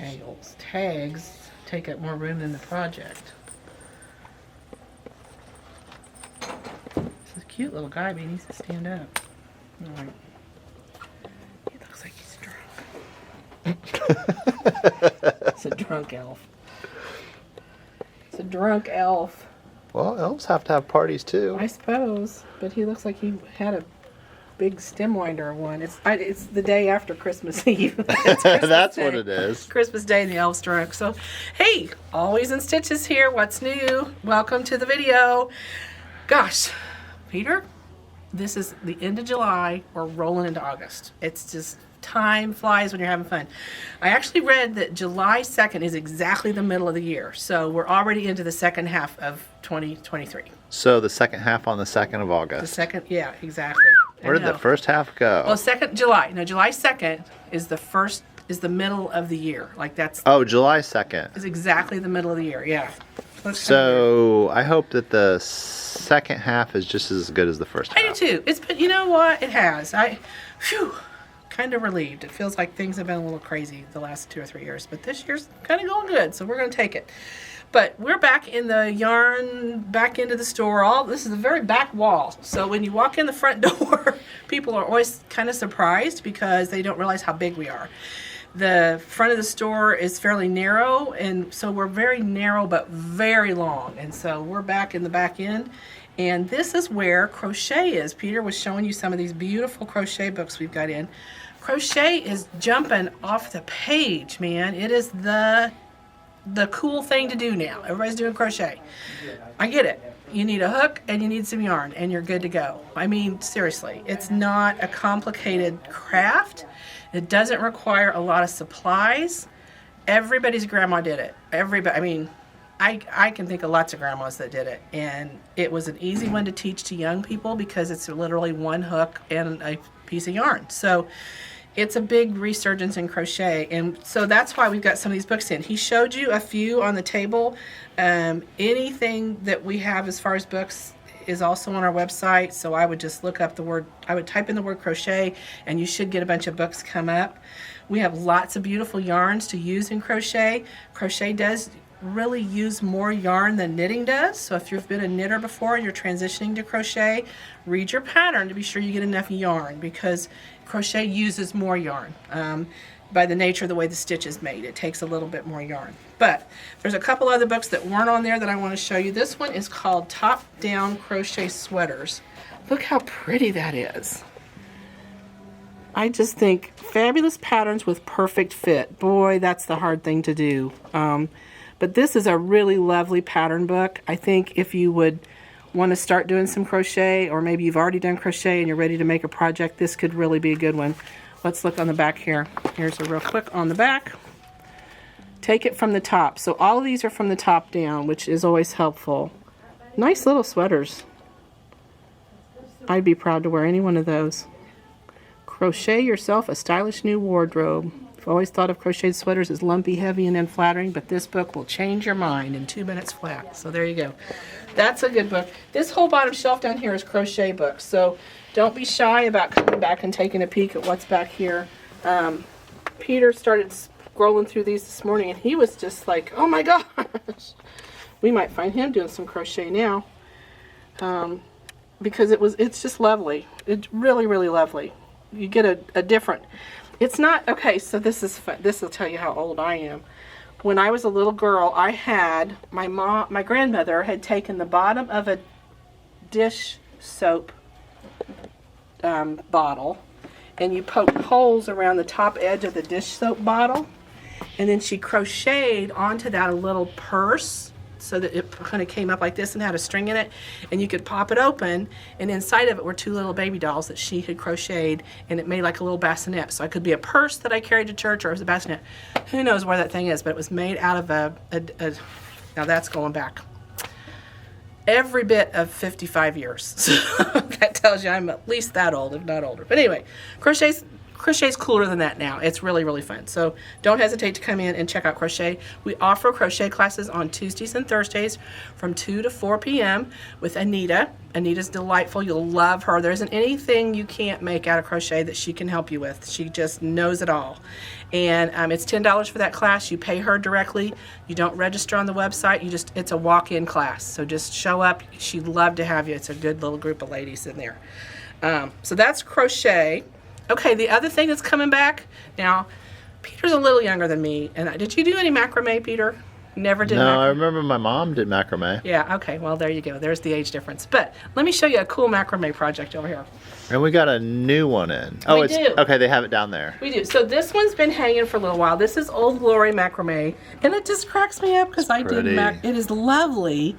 tangles. Tags take up more room than the project. This is a cute little guy, but he needs to stand up. All right. He looks like he's drunk. It's a drunk elf. It's a drunk elf. Well, elves have to have parties too. I suppose, but he looks like he had a big stem winder one. It's the day after Christmas Eve. That's what it is. Christmas Day and the elf's drunk. So, hey, Always in Stitches here. What's new? Welcome to the video. Gosh, Peter, this is the end of July. We're rolling into August. It's just time flies when you're having fun. I actually read that July 2nd is exactly the middle of the year. So we're already into the second half of 2023. So the second half on the 2nd of The August. second, yeah, exactly. Where did the first half go? Well, July 2nd is the middle of the year. Like Oh, July 2nd. is exactly the middle of the year. Yeah. So I hope that the second half is just as good as the first half. I do too. It's been, you know what? It has. Kind of relieved. It feels like things have been a little crazy the last 2 or 3 years, but this year's kind of going good, so we're going to take it. But we're back in the yarn, back into the store. This is the very back wall. So when you walk in the front door, people are always kind of surprised because they don't realize how big we are. The front of the store is fairly narrow, and so we're very narrow but very long. And so we're back in the back end. And this is where crochet is. Peter was showing you some of these beautiful crochet books we've got in. Crochet is jumping off the page, man. It is the cool thing to do now. Everybody's doing crochet. I get it. You need a hook and you need some yarn and you're good to go. I mean, seriously, it's not a complicated craft. It doesn't require a lot of supplies. Everybody's grandma did it. Everybody, I mean, I can think of lots of grandmas that did it, and it was an easy one to teach to young people because it's literally one hook and a piece of yarn. So it's a big resurgence in crochet, and so that's why we've got some of these books in. He showed you a few on the table. Anything that we have as far as books is also on our website, so I would just look up I would type in the word crochet, and you should get a bunch of books come up. We have lots of beautiful yarns to use in crochet. Crochet does really use more yarn than knitting does. So if you've been a knitter before and you're transitioning to crochet, read your pattern to be sure you get enough yarn because crochet uses more yarn. By the nature of the way the stitch is made, it takes a little bit more yarn. But there's a couple other books that weren't on there that I want to show you. This one is called Top Down Crochet Sweaters. Look how pretty that is. I just think fabulous patterns with perfect fit. Boy, that's the hard thing to do. But this is a really lovely pattern book. I think if you would want to start doing some crochet, or maybe you've already done crochet and you're ready to make a project, this could really be a good one. Let's look on the back here. Here's a real quick on the back. Take it from the top. So all of these are from the top down, which is always helpful. Nice little sweaters. I'd be proud to wear any one of those. Crochet yourself a stylish new wardrobe. I've always thought of crocheted sweaters as lumpy, heavy, and unflattering, but this book will change your mind in 2 minutes flat. So there you go. That's a good book. This whole bottom shelf down here is crochet books, so don't be shy about coming back and taking a peek at what's back here. Peter started scrolling through these this morning, and he was just like, oh my gosh. We might find him doing some crochet now because it's just lovely. It's really, really lovely. You get a different... It's not, okay, so this is fun. This will tell you how old I am. When I was a little girl, I had, my grandmother had taken the bottom of a dish soap bottle, and you poke holes around the top edge of the dish soap bottle, and then she crocheted onto that a little purse so that it kind of came up like this and had a string in it, and you could pop it open, and inside of it were 2 little baby dolls that she had crocheted, and it made like a little bassinet. So it could be a purse that I carried to church, or it was a bassinet. Who knows where that thing is, but it was made out of now that's going back every bit of 55 years. So that tells you I'm at least that old, if not older. But anyway, crochet's crochet's cooler than that now. It's really, really fun. So don't hesitate to come in and check out crochet. We offer crochet classes on Tuesdays and Thursdays from 2 to 4 p.m. with Anita. Anita's delightful. You'll love her. There isn't anything you can't make out of crochet that she can help you with. She just knows it all. And it's $10 for that class. You pay her directly. You don't register on the website. It's a walk-in class. So just show up. She'd love to have you. It's a good little group of ladies in there. So that's crochet. Okay, the other thing that's coming back now, Peter's a little younger than me. And did you do any macrame, Peter? Never did. No, I remember my mom did macrame. Yeah, okay, well, there you go. There's the age difference. But let me show you a cool macrame project over here. And we got a new one in. Oh, We do. Okay, they have it down there. We do. So this one's been hanging for a little while. This is Old Glory macrame, and it just cracks me up because I did it is lovely.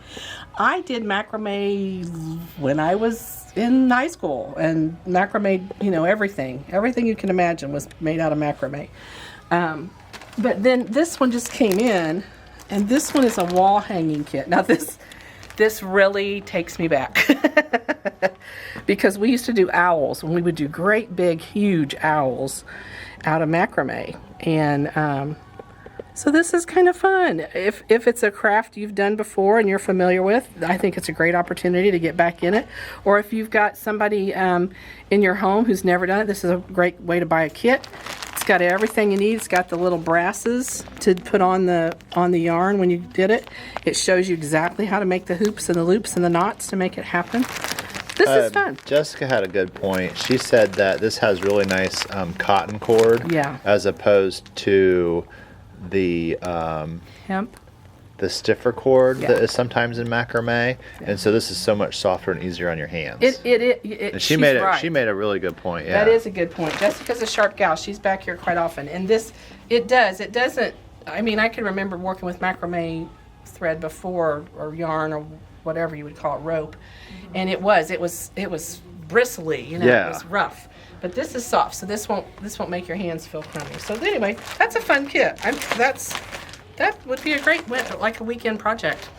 I did macrame when I was in high school, and macrame, everything you can imagine was made out of macrame. But then this one just came in, and this one is a wall hanging kit. Now this really takes me back because we used to do owls, and we would do great big huge owls out of macrame. And so this is kind of fun. If it's a craft you've done before and you're familiar with, I think it's a great opportunity to get back in it. Or if you've got somebody in your home who's never done it, this is a great way to buy a kit. It's got everything you need. It's got the little brasses to put on the yarn when you did it. It shows you exactly how to make the hoops and the loops and the knots to make it happen. This is fun. Jessica had a good point. She said that this has really nice cotton cord. Yeah. As opposed to the Hemp. the stiffer cord Yeah. that is sometimes in macrame, and so this is so much softer and easier on your hands. And she she's made right. She made a really good point. Yeah. That is a good point. Jessica's a sharp gal. She's back here quite often. And it doesn't, I mean, I can remember working with macrame thread before, or yarn, or whatever you would call it, rope. And it was bristly, Yeah. It was rough. But this is soft, so this won't make your hands feel crummy. So anyway, that's a fun kit. That would be a great, like a weekend project,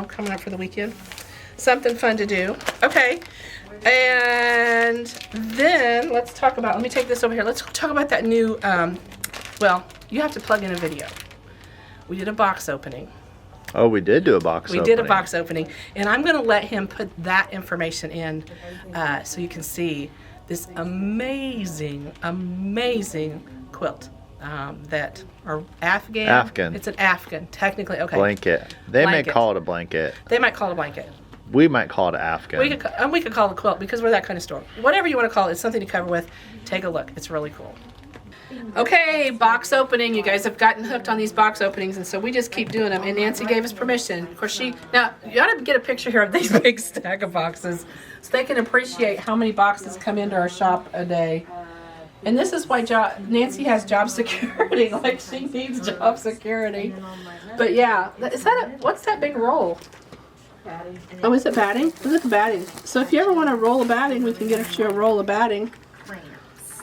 coming up for the weekend. Something fun to do. Okay, and then let me take this over here. Let's talk about that new, you have to plug in a video. We did a box opening. Oh, we did do a box opening. We did a box opening, and I'm going to let him put that information in so you can see this amazing quilt that are Afghan. Afghan. It's an Afghan, technically. Okay. Blanket. They may Blanket. call it a blanket. They might call it a blanket. We might call it an Afghan. We could call it a quilt because we're that kind of store. Whatever you want to call it, it's something to cover with. Take a look. It's really cool. Okay, box opening. You guys have gotten hooked on these box openings, and so we just keep doing them. And Nancy gave us permission. Of course, now you ought to get a picture here of these big stack of boxes, so they can appreciate how many boxes come into our shop a day. And this is why Nancy has job security. Like, she needs job security. But yeah, what's that big roll? Oh, is it batting? Look at the batting. So if you ever want a roll of batting, we can get you a roll of batting.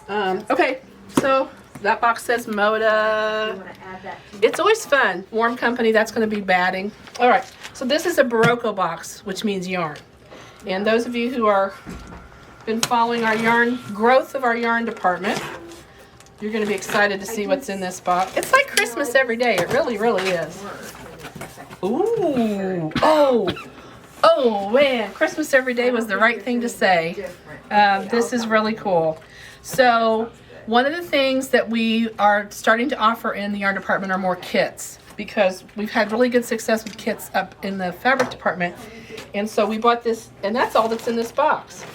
Okay, so that box says Moda. It's always fun. Warm Company, that's going to be batting. All right, so this is a Barocco box, which means yarn. And those of you who are been following our growth of our yarn department, you're going to be excited to see what's in this box. It's like Christmas every day. It really, really is. Ooh. Oh man, Christmas every day was the right thing to say. This is really cool. So one of the things that we are starting to offer in the yarn department are more kits, because we've had really good success with kits up in the fabric department. And so we bought this, and that's all that's in this box.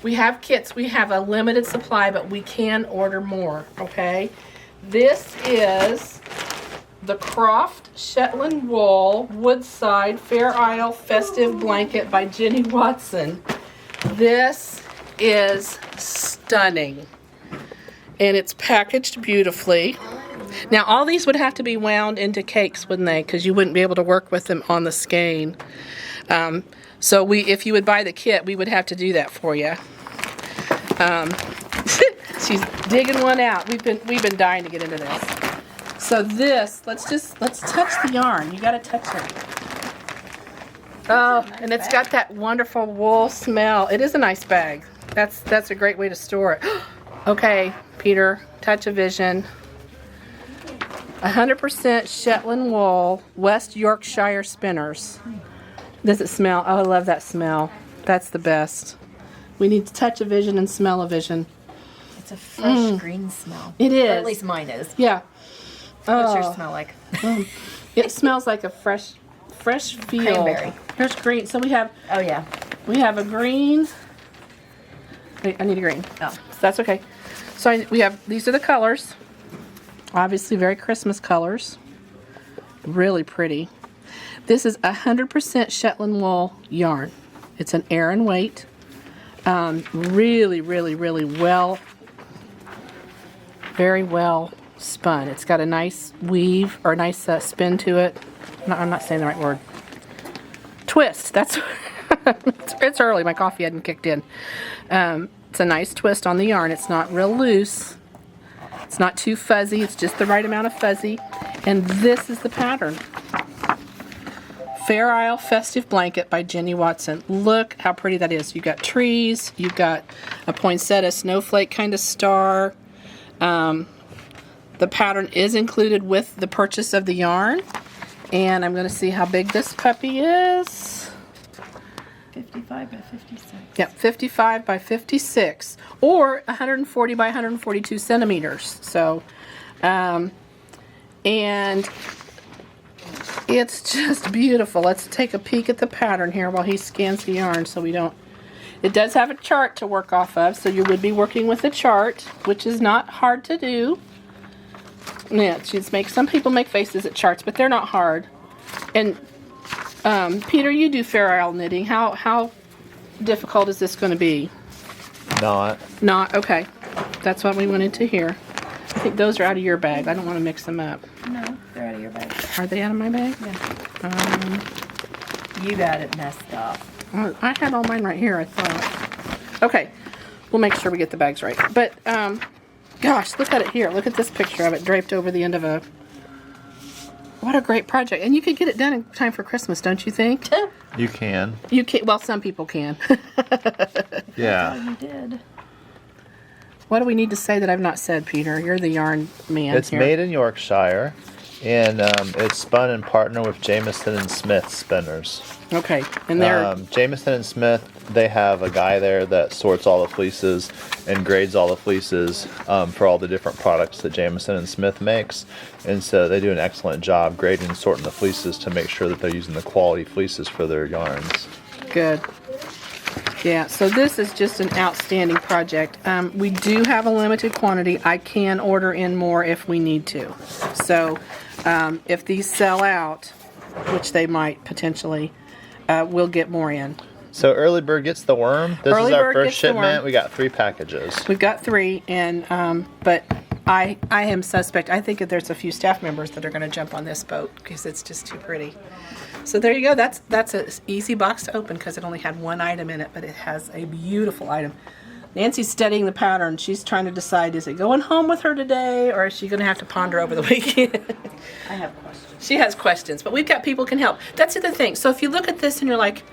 We have kits. We have a limited supply, but we can order more, okay? This is the Croft Shetland Wool Woodside Fair Isle Festive Blanket by Jenny Watson. This is stunning. And it's packaged beautifully. Now, all these would have to be wound into cakes, wouldn't they? Because you wouldn't be able to work with them on the skein. So if you would buy the kit, we would have to do that for you. She's digging one out. We've been dying to get into this. So let's touch the yarn. You got to touch it. Oh, and it's got that wonderful wool smell. It is a nice bag. That's a great way to store it. Okay, Peter, touch of vision. 100% Shetland wool, West Yorkshire spinners. Does it smell? Oh, I love that smell. That's the best. We need touch of vision and smell of vision. It's a fresh green smell. It Or is. at least mine is. Yeah. What's Oh, yours smell like? it smells like a fresh field. Cranberry. Here's green. So we have Oh yeah. a green. Wait, I need a green. Oh. So that's okay. So we have, these are the colors. Obviously very Christmas colors. Really pretty. This is 100% Shetland wool yarn. It's an Aran weight. Really, really, really well, very well spun. It's got a nice weave, or a nice spin to it. No, I'm not saying the right word. Twist. That's it's early. My coffee hadn't kicked in. It's a nice twist on the yarn. It's not real loose. It's not too fuzzy. It's just the right amount of fuzzy. And this is the pattern. Fair Isle Festive Blanket by Jenny Watson. Look how pretty that is. You've got trees. You've got a poinsettia snowflake kind of star. The pattern is included with the purchase of the yarn. And I'm going to see how big this puppy is. 55 by 56. Yep, 55 by 56. Or 140 by 142 centimeters. So, and it's just beautiful. Let's take a peek at the pattern here while he scans the yarn so we don't... It does have a chart to work off of, so you would be working with a chart, which is not hard to do. Yeah, some people make faces at charts, but they're not hard. And Peter, you do Fair Isle knitting. How difficult is this going to be? Not. Not? Okay. That's what we wanted to hear. I think those are out of your bag. I don't want to mix them up. No, they're out of your bag. Are they out of my bag? Yeah. You got it messed up. I had all mine right here, I thought. Okay. We'll make sure we get the bags right. But, gosh, look at it here. Look at this picture of it draped over the end of a... What a great project. And you could get it done in time for Christmas, don't you think? You can. You can. Well, some people can. Yeah. Oh, you did. What do we need to say that I've not said, Peter? You're the yarn man It's here. made in Yorkshire, and it's spun in partner with Jameson and Smith spinners. Okay. And they're... Jameson and Smith, they have a guy there that sorts all the fleeces and grades all the fleeces for all the different products that Jameson and Smith makes. And so they do an excellent job grading and sorting the fleeces to make sure that they're using the quality fleeces for their yarns. Good. Yeah, so this is just an outstanding project. We do have a limited quantity. I can order in more if we need to. So if these sell out, which they might potentially, we'll get more in. So Early Bird gets the worm. This Early is our Bird first gets the worm. shipment. We got 3 packages. We've got 3, and but I am suspect. I think that there's a few staff members that are going to jump on this boat because it's just too pretty. So there you go. That's an easy box to open because it only had 1 item in it, but it has a beautiful item. Nancy's studying the pattern. She's trying to decide, is it going home with her today, or is she going to have to ponder over the weekend? I have questions. She has questions, but we've got people who can help. That's the thing. So if you look at this and you're like,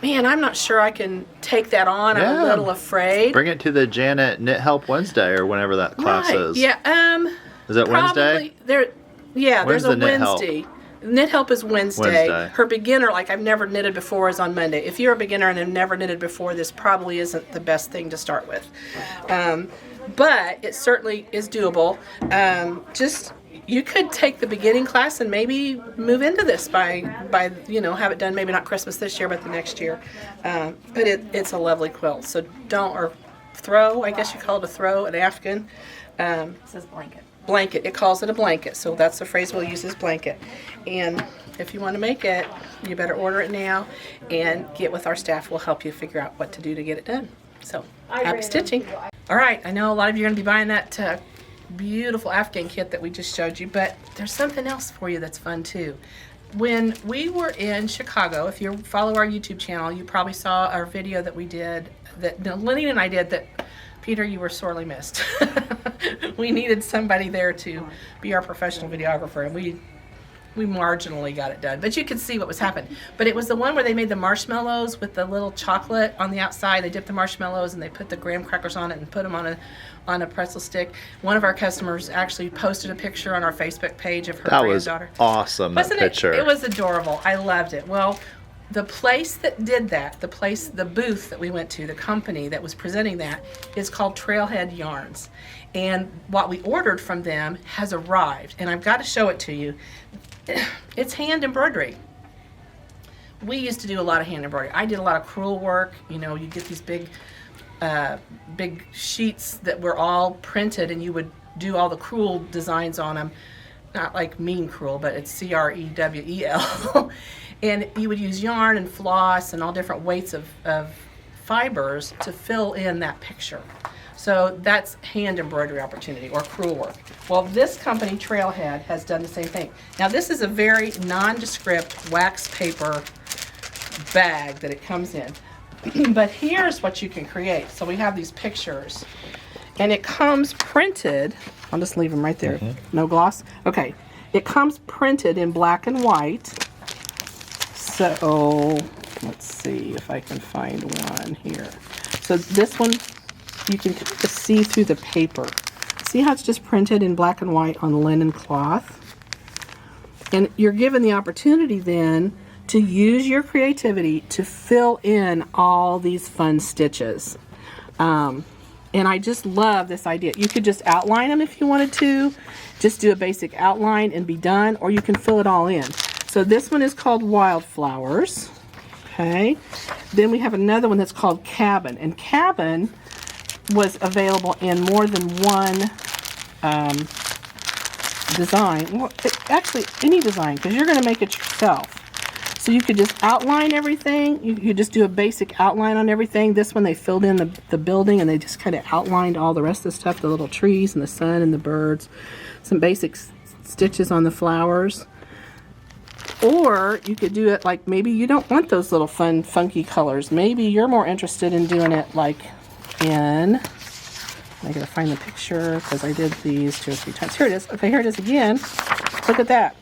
man, I'm not sure I can take that on. I'm a Yeah. little afraid. Bring it to the Janet Knit Help Wednesday or whenever that class Right. is. Yeah. Is that Wednesday? Yeah, When's there's a the Knit Help? Wednesday. Knit Help is Wednesday. Wednesday. Her beginner, like I've never knitted before, is on Monday. If you're a beginner and have never knitted before, this probably isn't the best thing to start with. But it certainly is doable. You could take the beginning class and maybe move into this by have it done, maybe not Christmas this year, but the next year. But it's a lovely quilt. So throw, I guess you call it a throw, an Afghan. It says blanket. Blanket. It calls it a blanket, so that's the phrase we'll use is blanket. And if you want to make it, you better order it now and get with our staff. We'll help you figure out what to do to get it done. So, happy stitching. All right, I know a lot of you are going to be buying that beautiful Afghan kit that we just showed you, but there's something else for you that's fun too. When we were in Chicago, if you follow our YouTube channel, you probably saw our video that we did, that Lenny and I did, that Peter, you were sorely missed. We needed somebody there to be our professional videographer, and we marginally got it done, but you could see what was happening. But it was the one where they made the marshmallows with the little chocolate on the outside. They dipped the marshmallows and they put the graham crackers on it and put them on a pretzel stick. One of our customers actually posted a picture on our Facebook page of her That was granddaughter. awesome, that Wasn't picture. it? It was adorable. I loved it. Well, the place that did that, the booth that we went to, the company that was presenting that, is called Trailhead Yarns. And what we ordered from them has arrived, and I've got to show it to you. It's hand embroidery. We used to do a lot of hand embroidery. I did a lot of crewel work. You know, you get these big sheets that were all printed, and you would do all the crewel designs on them. Not like mean crewel, but it's CREWEL. And you would use yarn and floss and all different weights of fibers to fill in that picture. So that's hand embroidery opportunity or crewel work. Well, this company, Trailhead, has done the same thing. Now, this is a very nondescript wax paper bag that it comes in. But here's what you can create. So we have these pictures, and it comes printed. I'll just leave them right there. No gloss. Okay. It comes printed in black and white. So let's see if I can find one here. So this one, you can kind of see through the paper. See how it's just printed in black and white on linen cloth? And you're given the opportunity then to use your creativity to fill in all these fun stitches. And I just love this idea. You could just outline them if you wanted to. Just do a basic outline and be done, or you can fill it all in. So this one is called Wildflowers. Okay. Then we have another one that's called Cabin. And Cabin was available in more than one design. Well, actually, any design, because you're going to make it yourself. So you could just outline everything. You just do a basic outline on everything. This one, they filled in the building, and they just kind of outlined all the rest of the stuff, the little trees and the sun and the birds. Some basic stitches on the flowers. Or you could do it like maybe you don't want those little fun, funky colors. Maybe you're more interested in doing it like in, I gotta find the picture because I did these 2 or 3 times. Here it is. Okay, here it is again. Look at that.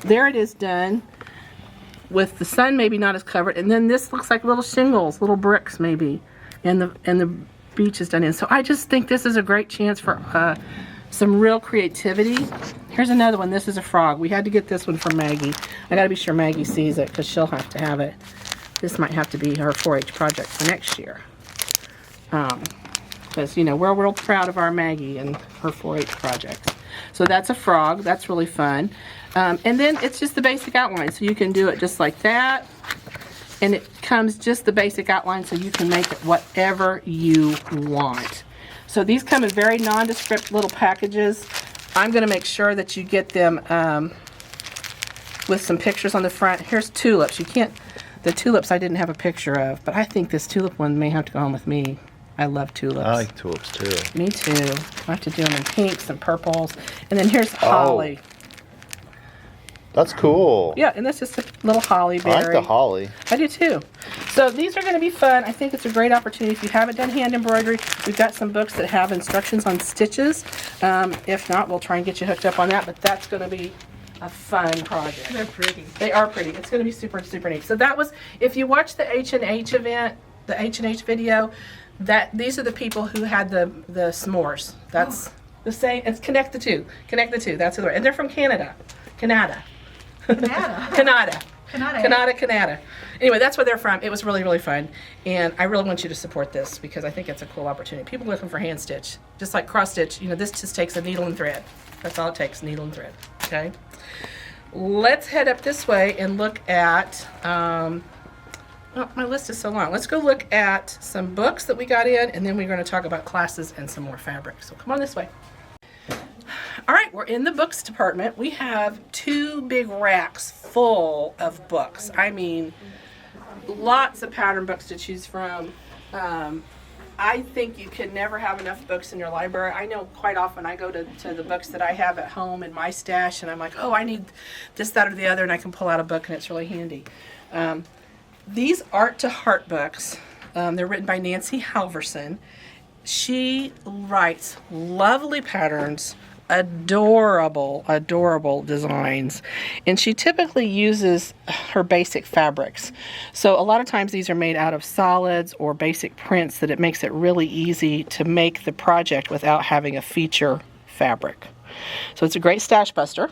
There it is done with the sun maybe not as covered, and then this looks like little shingles, little bricks maybe, and the beach is done in. So I just think this is a great chance for some real creativity. Here's another one. This is a frog. We had to get this one from Maggie. I gotta be sure Maggie sees it because she'll have to have it. This might have to be her 4-H project for next year. Because, you know, we're real proud of our Maggie and her 4-H projects. So that's a frog. That's really fun. And then it's just the basic outline. So you can do it just like that. And it comes just the basic outline so you can make it whatever you want. So these come in very nondescript little packages. I'm going to make sure that you get them with some pictures on the front. Here's tulips. You can't, the tulips I didn't have a picture of, but I think this tulip one may have to go home with me. I love tulips. I like tulips too. Me too. I have to do them in pinks and purples. And then here's holly. That's cool. Yeah, and that's just a little holly berry. I like the holly. I do too. So these are going to be fun. I think it's a great opportunity. If you haven't done hand embroidery, we've got some books that have instructions on stitches. If not, we'll try and get you hooked up on that, but that's going to be a fun project. They're pretty. They are pretty. It's going to be super, super neat. So that was, if you watch the H&H event, the H&H video, these are the people who had the s'mores. That's the same. It's Connect the Two. Connect the Two. That's who they are. And they're from Canada. Canada. Anyway, that's where they're from. It was really, really fun. And I really want you to support this because I think it's a cool opportunity. People looking for hand stitch, just like cross stitch, you know, this just takes a needle and thread. That's all it takes, needle and thread. Okay. Let's head up this way and look at, oh, my list is so long. Let's go look at some books that we got in, and then we're going to talk about classes and some more fabric. So come on this way. All right, we're in the books department. We have 2 big racks full of books. I mean, lots of pattern books to choose from. I think you can never have enough books in your library. I know quite often I go to the books that I have at home in my stash, and I'm like, oh, I need this, that, or the other, and I can pull out a book, and it's really handy. These Art to Heart books, they're written by Nancy Halverson. She writes lovely patterns adorable, adorable designs. And she typically uses her basic fabrics. So a lot of times these are made out of solids or basic prints that it makes it really easy to make the project without having a feature fabric. So it's a great stash buster.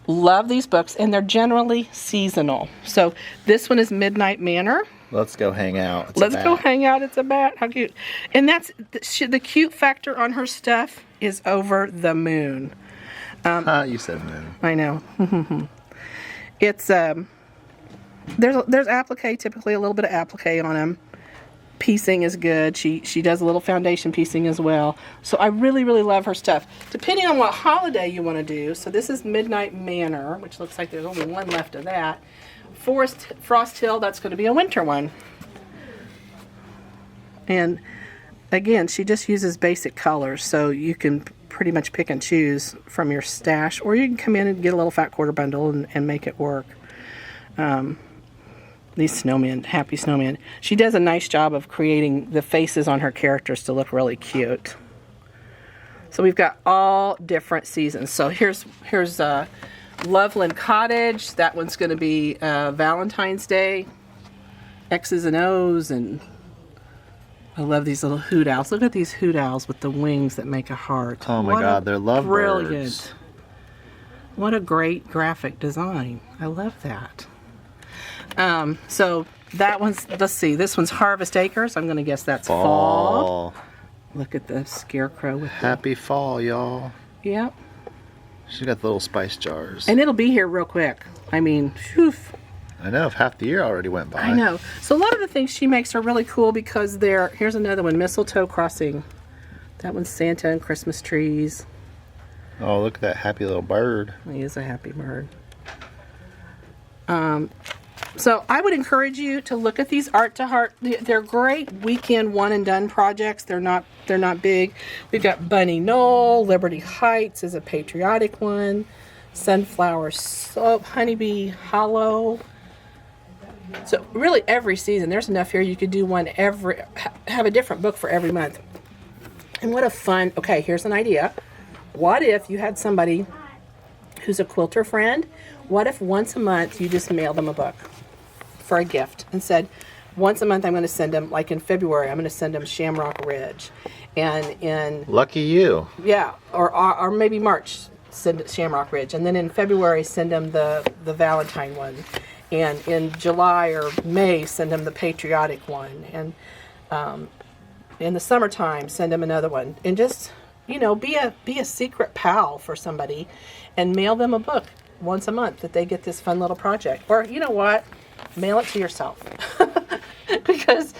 Love these books, and they're generally seasonal. So this one is Midnight Manor. Let's go hang out. Let's go hang out. It's a bat. How cute. And that's the cute factor on her stuff is over the moon. You said moon. I know. It's there's applique, typically a little bit of applique on them. Piecing is good. She does a little foundation piecing as well. So I really, really love her stuff. Depending on what holiday you want to do. So this is Midnight Manor, which looks like there's only one left of that. Frost Hill, that's going to be a winter one. And again, she just uses basic colors, so you can pretty much pick and choose from your stash, or you can come in and get a little fat quarter bundle and make it work. These snowmen, happy snowmen. She does a nice job of creating the faces on her characters to look really cute. So we've got all different seasons. So here's Loveland Cottage. That one's going to be Valentine's Day. X's and O's, and I love these little hoot owls. Look at these hoot owls with the wings that make a heart. Oh my God, they're lovebirds. Brilliant. What a great graphic design. I love that. So that one's, let's see, this one's Harvest Acres. I'm going to guess that's fall. Look at the scarecrow with Happy fall, y'all. Yep. She's got the little spice jars. And it'll be here real quick. I mean, phew. I know, if half the year already went by. I know. So a lot of the things she makes are really cool because they're, here's another one, Mistletoe Crossing. That one's Santa and Christmas trees. Oh, look at that happy little bird. He is a happy bird. So I would encourage you to look at these Art to Heart. They're great weekend one and done projects. They're not big. We've got Bunny Knoll, Liberty Heights is a patriotic one, Sunflower Slope, Honeybee Hollow. So really every season, there's enough here you could do one have a different book for every month. And what a fun, okay, here's an idea. What if you had somebody who's a quilter friend? What if once a month you just mail them a book for a gift and said, once a month I'm going to send them, like in February, I'm going to send them Shamrock Ridge. And in... Lucky you. Yeah, or maybe March, send Shamrock Ridge. And then in February, send them the Valentine one. And in July or May, send them the patriotic one. And in the summertime, send them another one. And just, you know, be a secret pal for somebody and mail them a book once a month that they get this fun little project. Or, you know what? Mail it to yourself. Because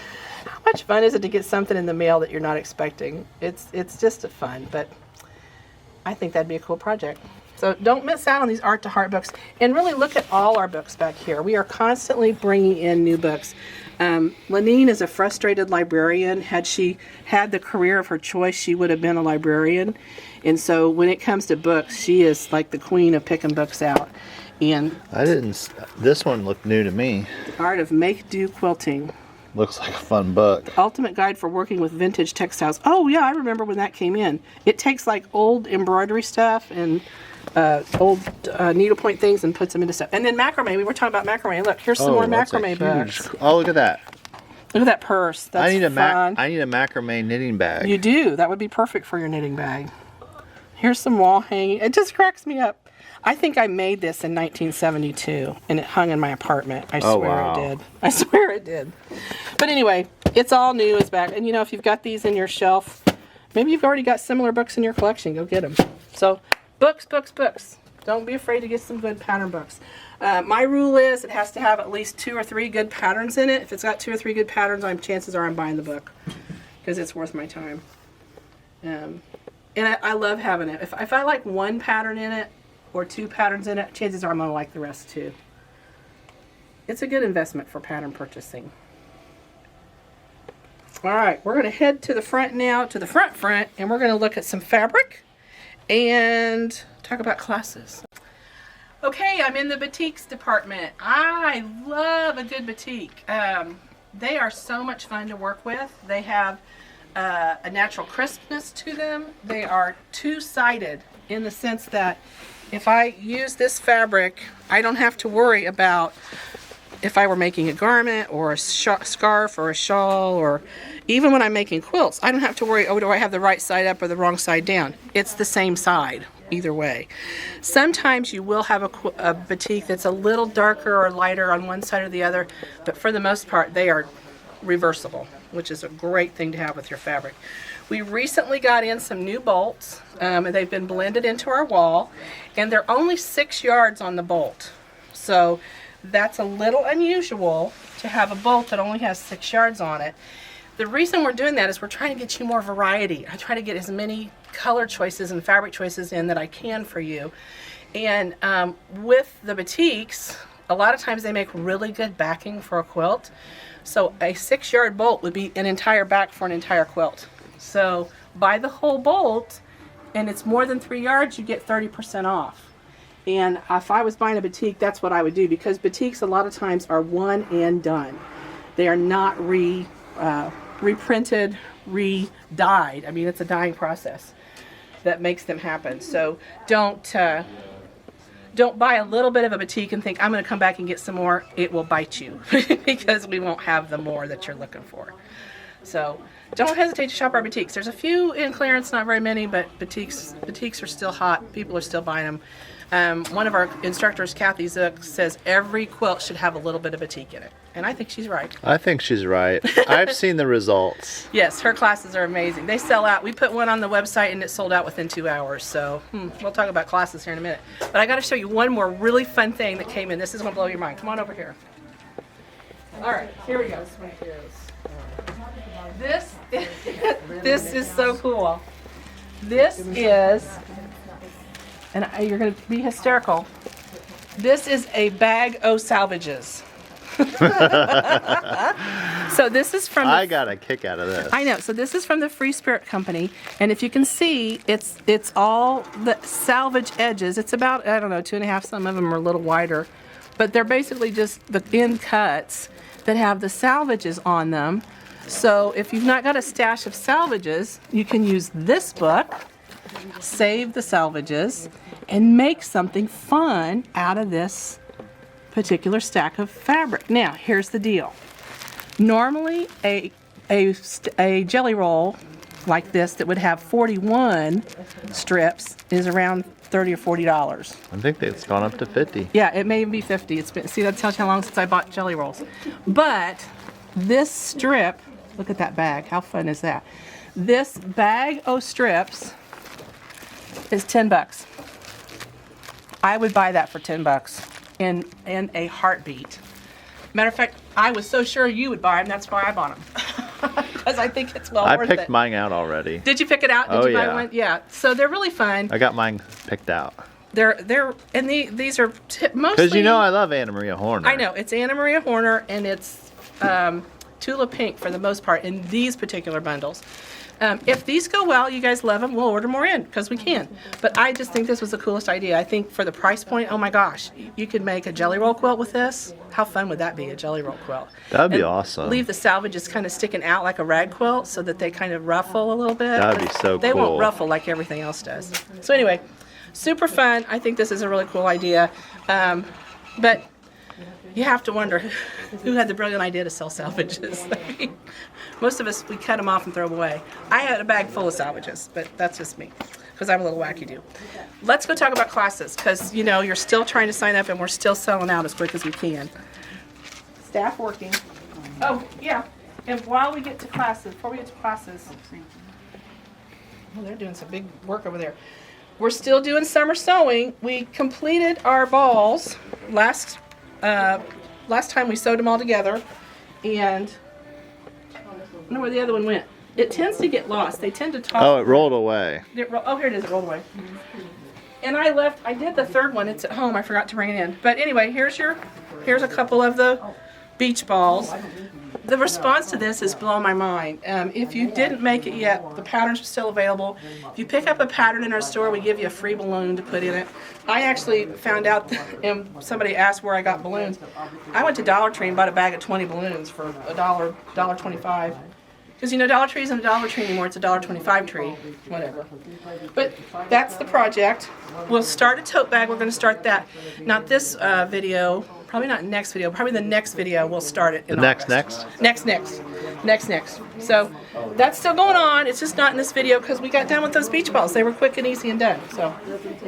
how much fun is it to get something in the mail that you're not expecting? It's just a fun, but I think that'd be a cool project. So don't miss out on these Art to Heart books, and really look at all our books back here. We are constantly bringing in new books. Lenine is a frustrated librarian. Had she had the career of her choice, she would have been a librarian. And so when it comes to books, she is like the queen of picking books out. And this one looked new to me. Art of Make-Do Quilting. Looks like a fun book. Ultimate Guide for Working with Vintage Textiles. Oh yeah, I remember when that came in. It takes like old embroidery stuff and old needlepoint things and puts them into stuff. And then macrame. We were talking about macrame. Look, here's some more macrame books. Oh, look at that. Look at that purse. That's I need a fun. I need a macrame knitting bag. You do. That would be perfect for your knitting bag. Here's some wall hanging. It just cracks me up. I think I made this in 1972, and it hung in my apartment. I swear it did. I swear it did. But anyway, it's all new. It's back. And you know, if you've got these in your shelf, maybe you've already got similar books in your collection. Go get them. So, books, books, books. Don't be afraid to get some good pattern books. My rule is it has to have at least 2 or 3 good patterns in it. If it's got 2 or 3 good patterns, chances are I'm buying the book because it's worth my time. And I love having it. If I like one pattern in it or 2 patterns in it, chances are I'm going to like the rest too. It's a good investment for pattern purchasing. All right, we're going to head to the front now, to the front, and we're going to look at some fabric and talk about classes. Okay, I'm in the batiks department. I love a good batik. They are so much fun to work with. They have a natural crispness to them. They are 2-sided in the sense that if I use this fabric, I don't have to worry about if I were making a garment or a scarf or a shawl, or even when I'm making quilts, I don't have to worry, oh, do I have the right side up or the wrong side down? It's the same side either way. Sometimes you will have a batik that's a little darker or lighter on one side or the other, but for the most part, they are reversible, which is a great thing to have with your fabric. We recently got in some new bolts, and they've been blended into our wall, and they're only 6 yards on the bolt. So that's a little unusual to have a bolt that only has 6 yards on it. The reason we're doing that is we're trying to get you more variety. I try to get as many color choices and fabric choices in that I can for you. And with the batiks, a lot of times they make really good backing for a quilt. So a 6-yard bolt would be an entire back for an entire quilt. So buy the whole bolt, and it's more than 3 yards, you get 30% off. And if I was buying a batik, that's what I would do, because batiks a lot of times are one and done. They are not reprinted, re-dyed. I mean, it's a dyeing process that makes them happen. So don't buy a little bit of a batik and think, I'm going to come back and get some more. It will bite you because we won't have the more that you're looking for. So don't hesitate to shop our batiks. There's a few in clearance, not very many, but batiks are still hot. People are still buying them. One of our instructors, Kathy Zook, says every quilt should have a little bit of batik in it. And I think she's right. I think she's right. I've seen the results. Yes, her classes are amazing. They sell out. We put one on the website and it sold out within 2 hours. So we'll talk about classes here in a minute. But I got to show you one more really fun thing that came in. This is going to blow your mind. Come on over here. All right, here we go. This is so cool. This is, and you're going to be hysterical, this is a bag o' salvages. So this is from I got a kick out of this. I know. So this is from the Free Spirit Company, and if you can see, it's all the salvage edges. It's about, I don't know, 2.5. Some of them are a little wider, but they're basically just the end cuts that have the salvages on them. So if you've not got a stash of salvages, you can use this book, save the salvages, and make something fun out of this particular stack of fabric. Now, here's the deal. Normally, a jelly roll like this that would have 41 strips is around $30 or $40. I think it's gone up to 50. Yeah, it may be 50. It's been, see, that tells you how long since I bought jelly rolls. But this strip, look at that bag. How fun is that? This bag of strips is $10. I would buy that for $10 in a heartbeat. Matter of fact, I was so sure you would buy them. That's why I bought them. Because I think it's well worth it. I picked mine out already. Did you pick it out? Did you buy one? Yeah. So they're really fun. I got mine picked out. These are mostly. Because you know I love Anna Maria Horner. I know, it's Anna Maria Horner, and it's Tula Pink for the most part in these particular bundles. If these go well, you guys love them, we'll order more in because we can. But I just think this was the coolest idea. I think for the price point, oh my gosh, you could make a jelly roll quilt with this. How fun would that be, a jelly roll quilt? That'd be awesome. Leave the salvages kind of sticking out like a rag quilt so that they kind of ruffle a little bit. That'd be so cool. They won't ruffle like everything else does. So anyway, super fun. I think this is a really cool idea. But you have to wonder who had the brilliant idea to sell salvages. I mean, most of us, we cut them off and throw them away. I had a bag full of salvages, but that's just me because I'm a little wacky-do. Let's go talk about classes because, you know, you're still trying to sign up and we're still selling out as quick as we can. Staff working. Oh, yeah. And while we get to classes, before we get to classes, oh, they're doing some big work over there. We're still doing summer sewing. We completed our balls last time we sewed them all together, and I don't know where the other one went. It tends to get lost. They tend to toss. Oh, it rolled away. Oh, here it is. It rolled away. And I did the third one. It's at home. I forgot to bring it in. But anyway, here's a couple of the beach balls. The response to this is blowing my mind. If you didn't make it yet, the patterns are still available. If you pick up a pattern in our store, we give you a free balloon to put in it. I actually found out, and somebody asked where I got balloons. I went to Dollar Tree and bought a bag of 20 balloons for $1.25. Because you know Dollar Tree isn't a Dollar Tree anymore, it's a $1.25 tree, whatever. But that's the project. We'll start a tote bag, we're going to start that. Not this video, probably not next video, probably the next video we'll start it in August. Next. So that's still going on, it's just not in this video because we got done with those beach balls. They were quick and easy and done. So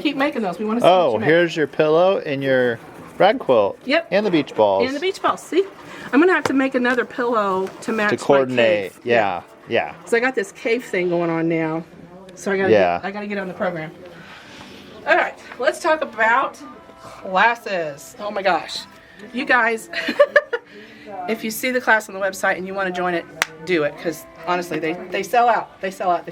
keep making those, we want to see what you make. Here's your pillow and your rag quilt. Yep. And the beach balls. And the beach balls, see? I'm going to have to make another pillow to match to coordinate. my cave. Yeah. So I got this cave thing going on now. So I gotta get on the program. All right, let's talk about classes. Oh my gosh. You guys, if you see the class on the website and you want to join it, do it, because honestly, they sell out. They sell out.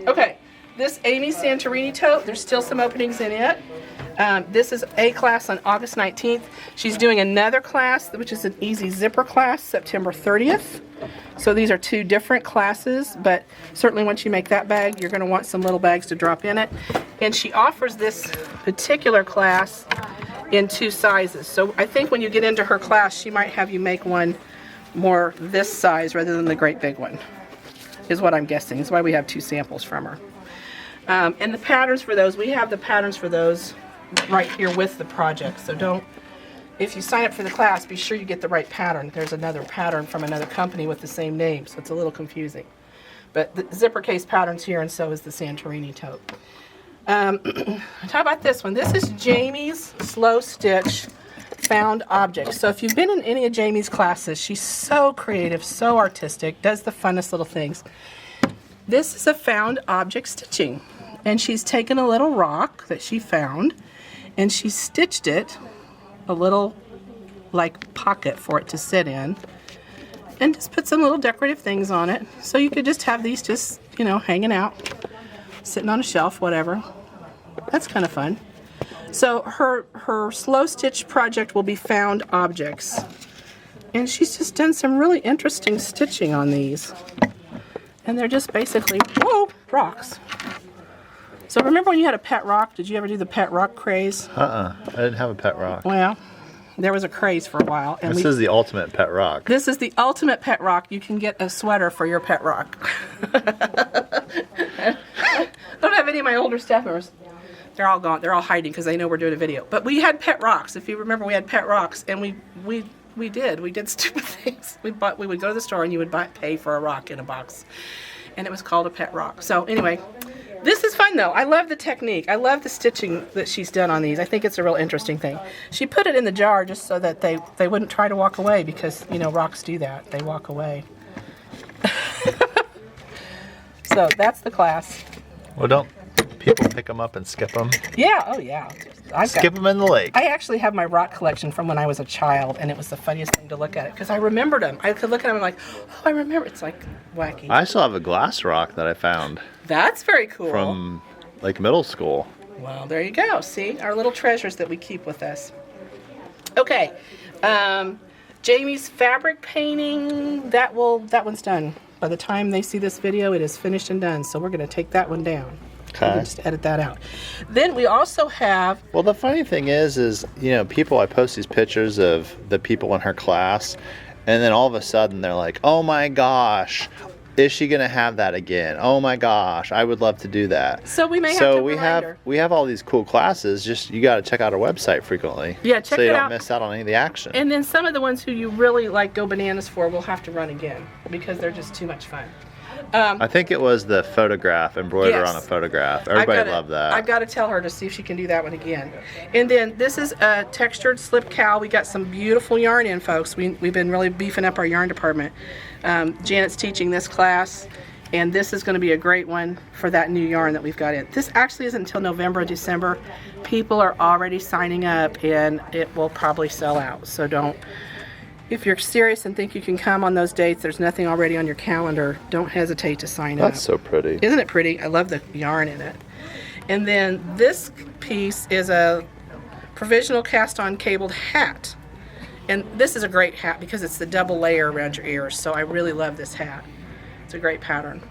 Okay, this Amy Santorini tote, there's still some openings in it. This is a class on August 19th. She's doing another class, which is an easy zipper class, September 30th. So these are two different classes, but certainly once you make that bag, you're going to want some little bags to drop in it. And she offers this particular class in 2 sizes. So I think when you get into her class, she might have you make one more this size rather than the great big one, is what I'm guessing. That's why we have 2 samples from her. And the patterns for those, we have the patterns for those right here with the project. So if you sign up for the class, be sure you get the right pattern. There's another pattern from another company with the same name, so it's a little confusing. But the zipper case pattern's here, and so is the Santorini tote. How about this one? This is Jamie's Slow Stitch Found Objects. So if you've been in any of Jamie's classes, she's so creative, so artistic, does the funnest little things. This is a found object stitching, and she's taken a little rock that she found, and she stitched it a little like pocket for it to sit in, and just put some little decorative things on it. So you could just have these just, you know, hanging out, sitting on a shelf, whatever. That's kind of fun. So her slow stitch project will be found objects, and she's just done some really interesting stitching on these, and they're just basically rocks. So remember when you had a pet rock? Did you ever do the pet rock craze? I didn't have a pet rock. Well, there was a craze for a while. And this is the ultimate pet rock. This is the ultimate pet rock. You can get a sweater for your pet rock. I don't have any of my older staff members. They're all gone. They're all hiding because they know we're doing a video. But we had pet rocks. If you remember, we had pet rocks, and we did stupid things. We would go to the store, and you would pay for a rock in a box, and it was called a pet rock. So anyway. This is fun though. I love the technique. I love the stitching that she's done on these. I think it's a real interesting thing. She put it in the jar just so that they wouldn't try to walk away, because, you know, rocks do that. They walk away. So that's the class. Well, don't people pick them up and skip them? Yeah, oh yeah. Skip them in the lake. I actually have my rock collection from when I was a child, and it was the funniest thing to look at it, because I remembered them. I could look at them and like, oh, I remember. It's like wacky. I still have a glass rock that I found. That's very cool. From like middle school. Well, there you go. See, our little treasures that we keep with us. Okay, Jamie's fabric painting, that one's done. By the time they see this video, it is finished and done. So we're going to take that one down. Okay. We can just edit that out. Then we also have. Well, the funny thing is you know, I post these pictures of the people in her class, and then all of a sudden they're like, oh my gosh, is she gonna have that again? Oh my gosh, I would love to do that. So we may have to remind her. we have all these cool classes. Just you got to check out our website frequently. Yeah, check it out. So you don't miss out on any of the action. And then some of the ones who you really like go bananas for, we'll have to run again because they're just too much fun. I think it was the photograph, embroider Yes. on a photograph. Everybody loved that. I've got to tell her to see if she can do that one again. And then this is a textured slip cowl. We got some beautiful yarn in, folks. We've been really beefing up our yarn department. Janet's teaching this class, and this is going to be a great one for that new yarn that we've got in. This actually isn't until November, December. People are already signing up, and it will probably sell out. So don't. If you're serious and think you can come on those dates, there's nothing already on your calendar, don't hesitate to sign up. That's so pretty. Isn't it pretty? I love the yarn in it. And then this piece is a provisional cast-on cabled hat. And this is a great hat because it's the double layer around your ears, so I really love this hat. It's a great pattern.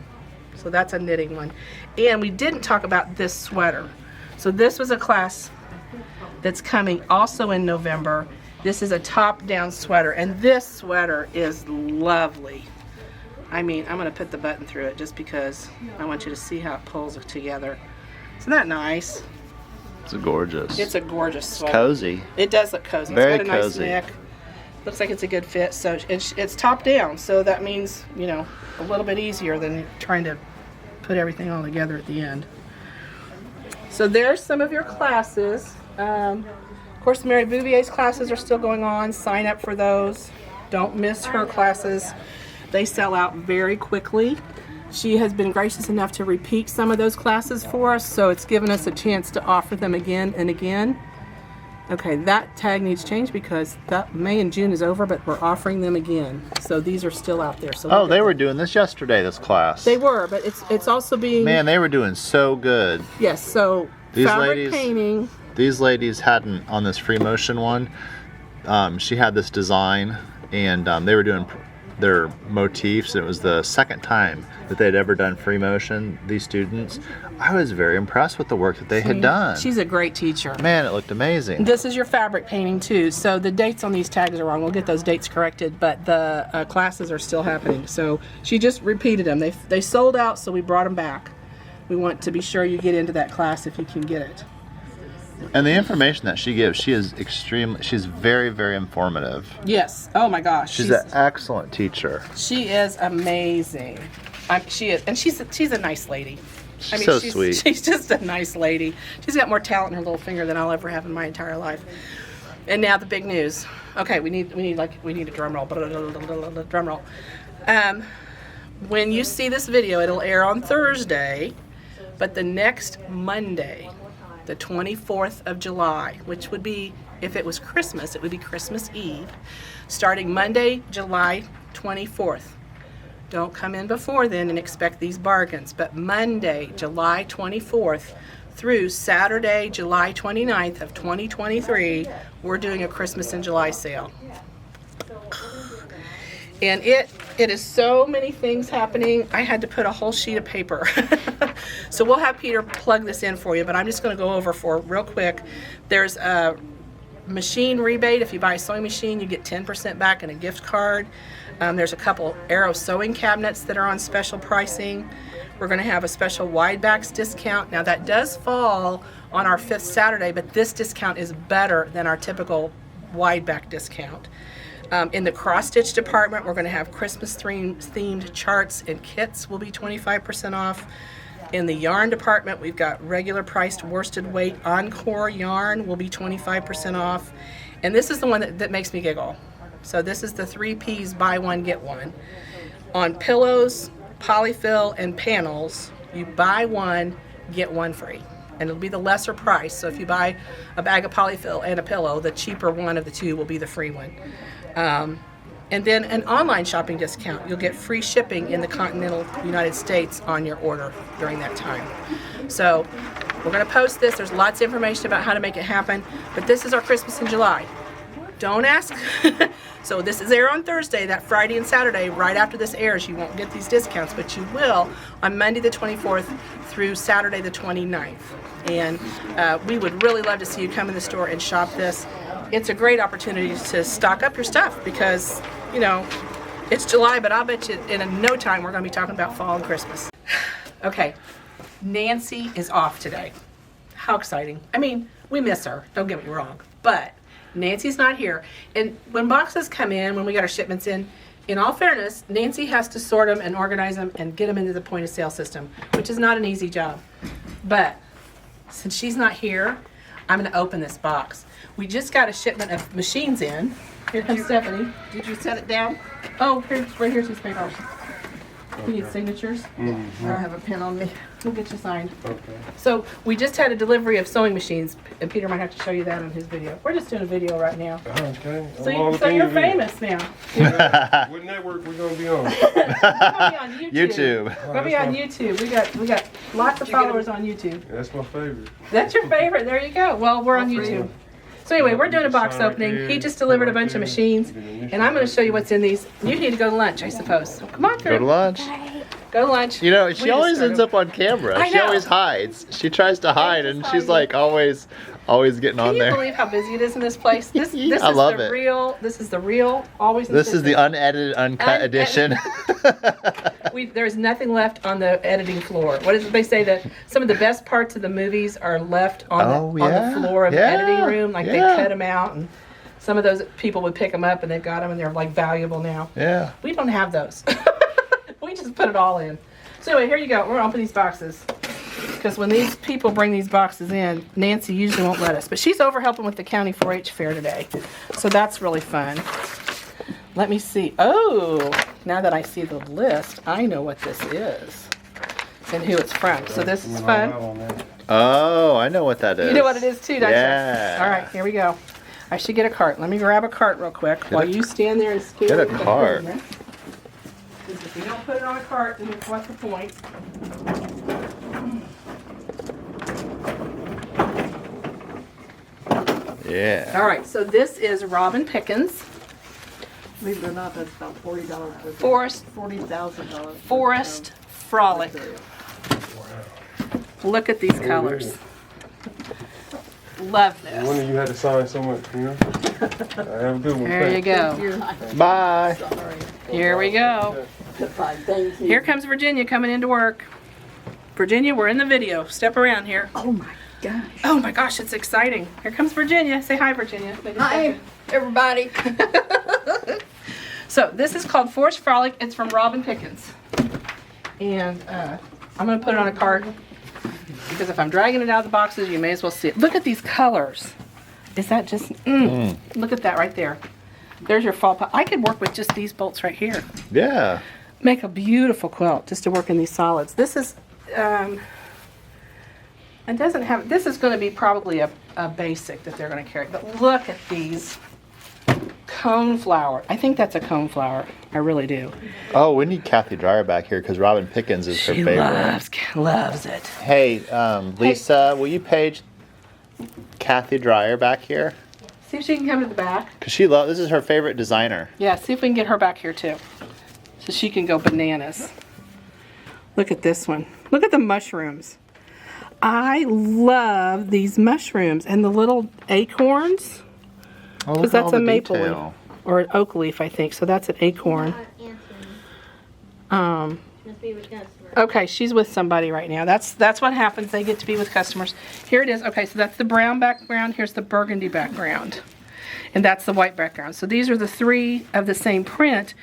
So that's a knitting one. And we didn't talk about this sweater. So this was a class that's coming also in November. This is a top-down sweater, and this sweater is lovely. I mean, I'm going to put the button through it just because I want you to see how it pulls together. Isn't that nice? It's gorgeous. It's a gorgeous sweater. Cozy. It does look cozy. Very It's got a cozy. nice neck. Looks like it's a good fit. So it's top down. So that means, you know, a little bit easier than trying to put everything all together at the end. So there's some of your classes. Of course, Mary Bouvier's classes are still going on. Sign up for those. Don't miss her classes. They sell out very quickly. She has been gracious enough to repeat some of those classes for us, so it's given us a chance to offer them again and again. Okay, that tag needs changed because that May and June is over, but we're offering them again. So these are still out there. So Oh, they were doing this yesterday, this class. They were, but it's also being Man, they were doing so good. yes. So These fabric ladies- painting. These ladies hadn't, on this free motion one, she had this design, and they were doing their motifs. It was the second time that they'd ever done free motion, these students. I was very impressed with the work that they had done. She's a great teacher. Man, it looked amazing. This is your fabric painting too. So the dates on these tags are wrong. We'll get those dates corrected, but the classes are still happening. So she just repeated them. They sold out, so we brought them back. We want to be sure you get into that class if you can get it. And the information that she gives, she's very, very informative. Yes. Oh my gosh. She's an excellent teacher. She is amazing. She is, and she's a nice lady. She's so sweet. She's just a nice lady. She's got more talent in her little finger than I'll ever have in my entire life. And now the big news. Okay, we need a drum roll. Drum roll. When you see this video, it'll air on Thursday, but the next Monday, the 24th of July, which would be, if it was Christmas, it would be Christmas Eve, starting Monday, July 24th. Don't come in before then and expect these bargains, but Monday, July 24th through Saturday, July 29th of 2023, we're doing a Christmas in July sale. And it is so many things happening. I had to put a whole sheet of paper. So we'll have Peter plug this in for you, but I'm just going to go over for real quick. There's a machine rebate. If you buy a sewing machine, you get 10% back and a gift card. There's a couple Arrow sewing cabinets that are on special pricing. We're going to have a special wide backs discount. Now that does fall on our 5th Saturday, but this discount is better than our typical wide back discount. In the cross-stitch department, we're going to have Christmas themed charts and kits will be 25% off. In the yarn department, we've got regular priced worsted weight Encore yarn will be 25% off. And this is the one that makes me giggle. So this is the 3 Ps buy one, get one. On pillows, polyfill, and panels, you buy one, get one free. And it'll be the lesser price. So if you buy a bag of polyfill and a pillow, the cheaper one of the two will be the free one. And then an online shopping discount. You'll get free shipping in the continental United States on your order during that time. So we're going to post this. There's lots of information about how to make it happen. But this is our Christmas in July. Don't ask. So this is air on Thursday, that Friday and Saturday. Right after this airs, you won't get these discounts, but you will on Monday the 24th through Saturday the 29th. And we would really love to see you come in the store and shop this. It's a great opportunity to stock up your stuff because, you know, it's July, but I'll bet you in no time we're going to be talking about fall and Christmas. Okay, Nancy is off today. How exciting. I mean, we miss her, don't get me wrong, but Nancy's not here. And when boxes come in, when we got our shipments in all fairness, Nancy has to sort them and organize them and get them into the point of sale system, which is not an easy job. But since she's not here, I'm going to open this box. We just got a shipment of machines in. Here comes Stephanie. Did you set it down? Oh, right here's his paper. You need signatures? I don't have a pen on me. We'll get you signed. Okay. So we just had a delivery of sewing machines, and Peter might have to show you that on his video. We're just doing a video right now. Okay. So you're famous now. What network we gonna be on? We're gonna be on YouTube. YouTube. We're gonna be on YouTube. We got lots of followers on YouTube. That's my favorite. That's your favorite. There you go. Well, we're on YouTube. So anyway, we're doing a box Sign right opening. there, He just delivered a right bunch of there. machines, and I'm going to show you what's in these. You need to go to lunch, I suppose. So come on, Go to Drew. lunch. Go to lunch. You know, We she just always started. ends up on camera. I She know. always hides. She tries to hide, and she's hiding. like always Always getting on Can you there. believe how busy it is in this place? This I is love the it. real. This is the real. Always. This is the unedited, uncut edition. There's nothing left on the editing floor. What is it they say that some of the best parts of the movies are left on, Oh, on yeah. the floor of the Yeah. editing room? Like they Yeah. cut them out, and some of those people would pick them up and they've got them and they're like valuable now. Yeah. We don't have those. We just put it all in. So anyway, here you go. We're gonna open these boxes. Because when these people bring these boxes in, Nancy usually won't let us. But she's over helping with the county 4-H fair today. So that's really fun. Let me see. Oh, now that I see the list, I know what this is and who it's from. So this is fun. Oh, I know what that is. You know what it is too, don't Yeah. you? All right, here we go. I should get a cart. Let me grab a cart real quick while you stand there and scan. Get a the cart. camera. 'Cause if we don't put it on a cart, then what's the point? Yeah. All right, so this is Robin Pickens, Believe it or not, that's about $40 worth. Forest $40,000. Forest Frolic. Look at these colors. Love One this. of you had to sign so much, you know? I have a good one. There you go. Bye. Here we go. Thank you. Here comes Virginia coming into work. Virginia, we're in the video. Step around here. Oh my gosh. Oh my gosh, it's exciting. Here comes Virginia. Say hi, Virginia. Hi, everybody. So this is called Forest Frolic. It's from Robin Pickens. And I'm going to put it on a cart because if I'm dragging it out of the boxes, you may as well see it. Look at these colors. Is that just, look at that right there. There's your fall pot. I could work with just these bolts right here. Yeah. Make a beautiful quilt just to work in these solids. This is, it doesn't have, this is going to be probably a basic that they're going to carry. But look at these cone flower. I think that's a cone flower. I really do. Oh, we need Kathy Dreyer back here because Robin Pickens is her She favorite. loves it. Hey, Lisa, will you page Kathy Dreyer back here? See if she can come to the back. Because she loves, this is her favorite designer. Yeah, see if we can get her back here too. So she can go bananas. Look at this one. Look at the mushrooms. I love these mushrooms and the little acorns. Oh, Because that's a maple leaf. Or an oak leaf, I think. So that's an acorn. Must be with customers. Okay, she's with somebody right now. That's what happens. They get to be with customers. Here it is. Okay, so that's the brown background. Here's the burgundy background. And that's the white background. So these are the three of the same print,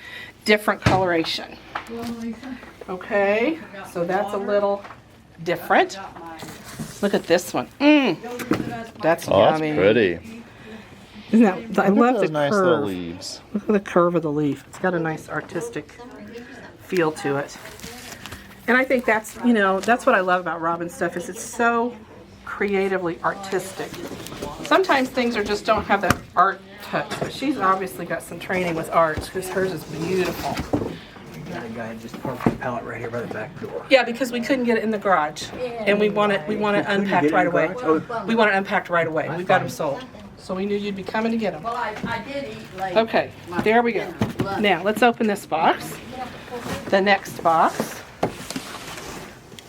different coloration. Okay, so that's a little different. Look at this one. That's Oh, that's yummy. pretty. Isn't that, I Look at love those the nice little curve. leaves. Look at the curve of the leaf. It's got a nice artistic feel to it. And I think that's, you know, that's what I love about Robin's stuff is it's so creatively artistic. Sometimes things are just don't have that art touch, but she's obviously got some training with art because hers is beautiful. Got a guy just parked the pallet right here by the back door. Yeah, because we couldn't get it in the garage, and we want it unpacked get it right in the away. garage? We want it unpacked right away. We've got them sold, so we knew you'd be coming to get them. Well, I did eat late. Okay, there we go. Now let's open this box. The next box.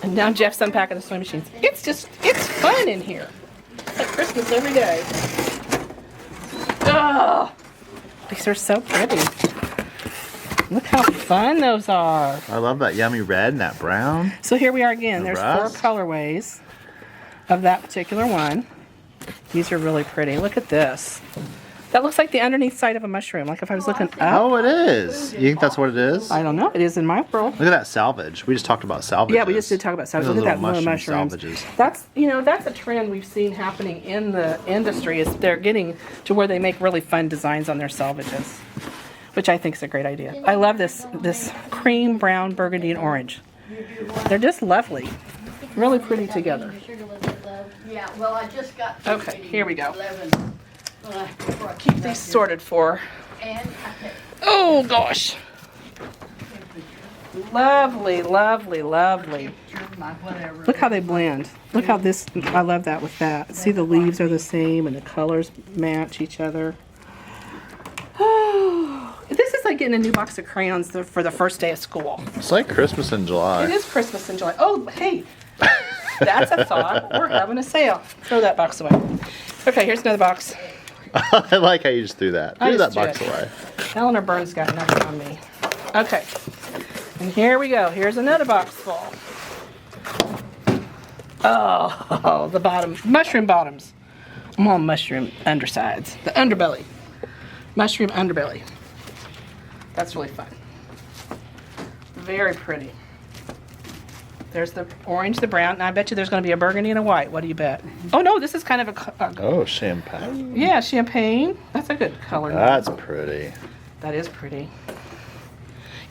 And now Jeff's unpacking the sewing machines. It's fun in here. It's like Christmas every day. Oh, these are so pretty. Look how fun those are. I love that yummy red and that brown. So here we are again. The There's rust. 4 colorways of that particular one. These are really pretty. Look at this. That looks like the underneath side of a mushroom. Like if I was looking up. Oh, it is. You think that's what it is? I don't know. It is in my world. Look at that salvage. We just talked about salvages. Yeah, we just did talk about salvage. Those Look at that little little mushroom mushrooms. salvages. That's, you know, that's a trend we've seen happening in the industry is they're getting to where they make really fun designs on their salvages, which I think is a great idea. I love this cream, brown, burgundy, and orange. They're just lovely. Really pretty together. Yeah, well, I just got. Okay, here we go. 11. Keep these sorted for. And Oh gosh. Lovely, lovely, lovely. my whatever. Look how they blend. Look how this, I love that with that. See the leaves are the same and the colors match each other. This is like getting a new box of crayons for the first day of school. It's like Christmas in It July. is Christmas in July. Oh, hey, that's a thought. We're having a sale. Throw that box away. Okay, here's another box. I like how you just threw that. I Threw that just box did. away. Eleanor Burns got nothing on me. Okay. And here we go. Here's another box full. Oh, the bottom. Mushroom bottoms. I'm on mushroom undersides. The underbelly. Mushroom underbelly. That's really fun. Very pretty. There's the orange, the brown, and I bet you there's going to be a burgundy and a white. What do you bet? Oh, no, this is kind of a Oh, champagne. yeah, champagne. That's a good color. That's pretty. That is pretty.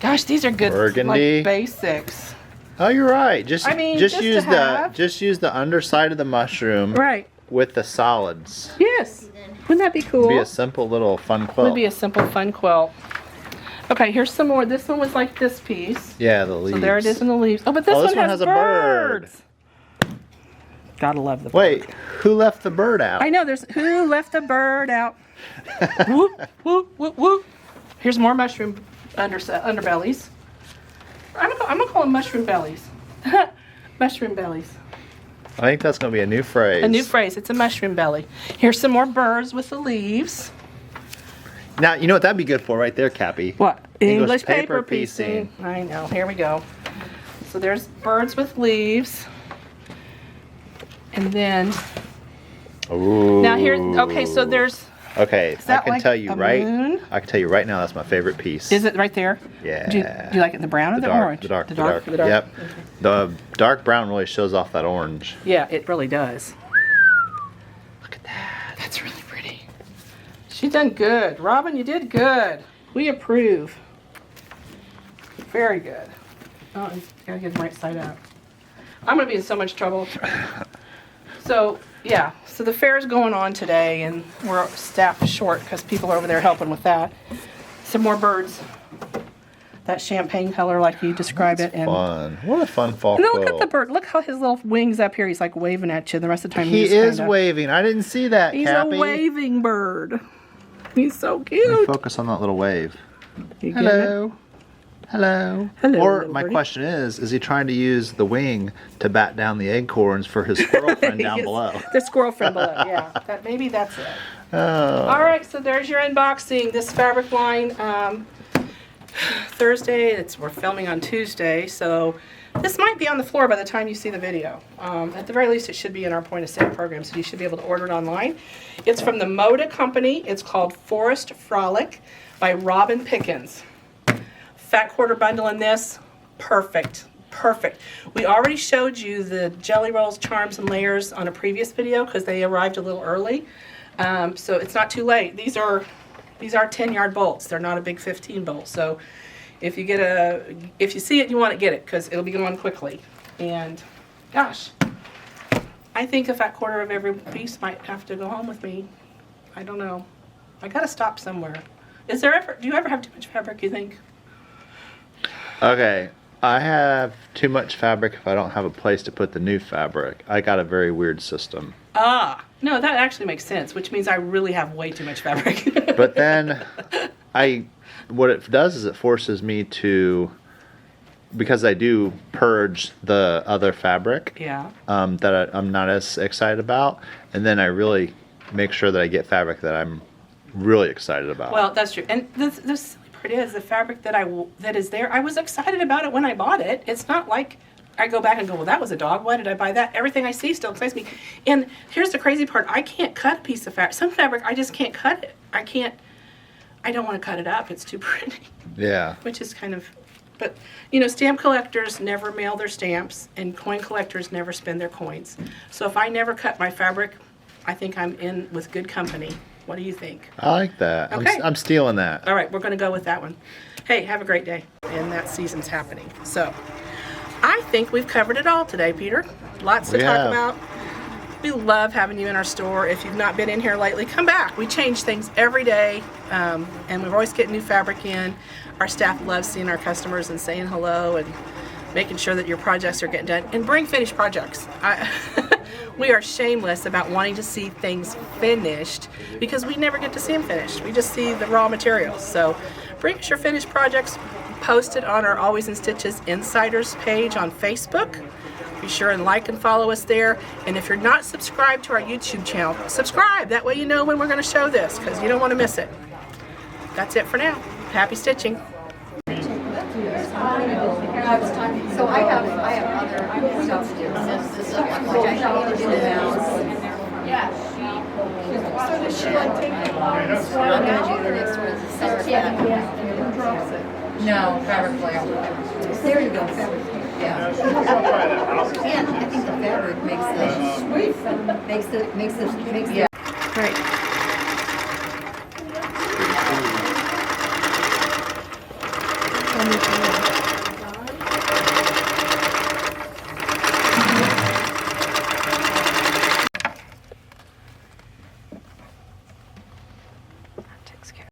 Gosh, these are good Burgundy. like basics. Oh, you're right. Just I mean, just just to use have. use the underside of the mushroom Right. with the solids. Yes. Wouldn't that be cool? Be a simple little fun quilt. Would be a simple fun quilt. Okay, here's some more. This one was like this piece. Yeah, the leaves. So there it is in the leaves. Oh, but this, Oh, this one has a bird. birds. Gotta love the bird. Wait, who left the bird out? I know, there's who left the bird out. Whoop, whoop, whoop, whoop. Here's more mushroom underbellies. I'm gonna call them mushroom bellies. Mushroom bellies. I think that's gonna be a new phrase. A new phrase. It's a mushroom belly. Here's some more birds with the leaves. Now you know what that'd be good for right there, Cappy. What? English paper piecing. I know. Here we go. So there's birds with leaves. And then Ooh. now here. Okay, so there's. Okay, I that can like tell you a right. moon? I can tell you right now that's my favorite piece. Is it right there? Yeah. Do you like it in the brown or the, dark, orange? The dark. The The dark. dark. Yep. The dark brown really shows off that orange. Yeah, it really does. Look at that. That's really pretty. She done good. Robin, you did good. We approve. Very good. Oh, I gotta get the right side out. I'm gonna be in so much trouble. So, yeah. So the fair's going on today, and we're staffed short because people are over there helping with that. Some more birds. That champagne color like you described it. And Fun. What a fun fall And then quilt. look at the bird. Look how his little wings up here. He's like waving at you. The rest of the time He he's is kinda, waving. I didn't see that, He's Cappy. a waving bird. He's so Let me cute. focus on that little wave. You get it? Hello. Hello. Hello, Or little my birdie. question is he trying to use the wing to bat down the acorns for his squirrel friend down Yes. below? The squirrel friend below. Yeah, maybe that's it. Oh. All right, so there's your unboxing. This fabric line. Thursday. We're filming on Tuesday, so this might be on the floor by the time you see the video. At the very least, it should be in our point of sale program, so you should be able to order it online. It's from the Moda Company. It's called Forest Frolic by Robin Pickens. Fat quarter bundle in this, perfect, perfect. We already showed you the Jelly Rolls, Charms, and Layers on a previous video because they arrived a little early. So it's not too late. These are 10-yard bolts. They're not a big 15 bolt. So if you see it, you want to get it because it'll be going quickly. And gosh, I think a fat quarter of every piece might have to go home with me. I don't know. I gotta stop somewhere. Do you ever have too much fabric, you think? Okay. I have too much fabric if I don't have a place to put the new fabric. I got a very weird system. Ah, no, that actually makes sense, which means I really have way too much fabric. But then what it does is it forces me to, because I do purge the other fabric Yeah. that I'm not as excited about, and then I really make sure that I get fabric that I'm really excited about. Well, that's true. And the silly part is the fabric that is there. I was excited about it when I bought it. It's not like I go back and go, well, that was a dog. Why did I buy that? Everything I see still excites me. And here's the crazy part. I can't cut a piece of fabric. Some fabric, I just can't cut it. I don't want to cut it up. It's too pretty. Yeah. Which is kind of, but stamp collectors never mail their stamps and coin collectors never spend their coins. So if I never cut my fabric, I think I'm in with good company. What do you think? I like that. Okay. I'm stealing that. All right, we're going to go with that one. Hey, have a great day. And that season's happening. So I think we've covered it all today, Peter. Lots to We talk have. about. We love having you in our store. If you've not been in here lately, come back. We change things every day, and we're always getting new fabric in. Our staff loves seeing our customers and saying hello and making sure that your projects are getting done. And bring finished projects. We are shameless about wanting to see things finished because we never get to see them finished. We just see the raw materials. So bring us your finished projects. Post it on our Always in Stitches Insiders page on Facebook. Be sure and like and follow us there. And if you're not subscribed to our YouTube channel, subscribe. That way you know when we're going to show this, because you don't want to miss it. That's it for now. Happy stitching. So I have other stuff to do. This is which I need to do now. Yeah. So does she like take the lines? I'm gonna do the next one. Is the No, fabric flare. There you go, fabric flare. Yeah. And I think the fabric makes the yeah. Right. Takes care.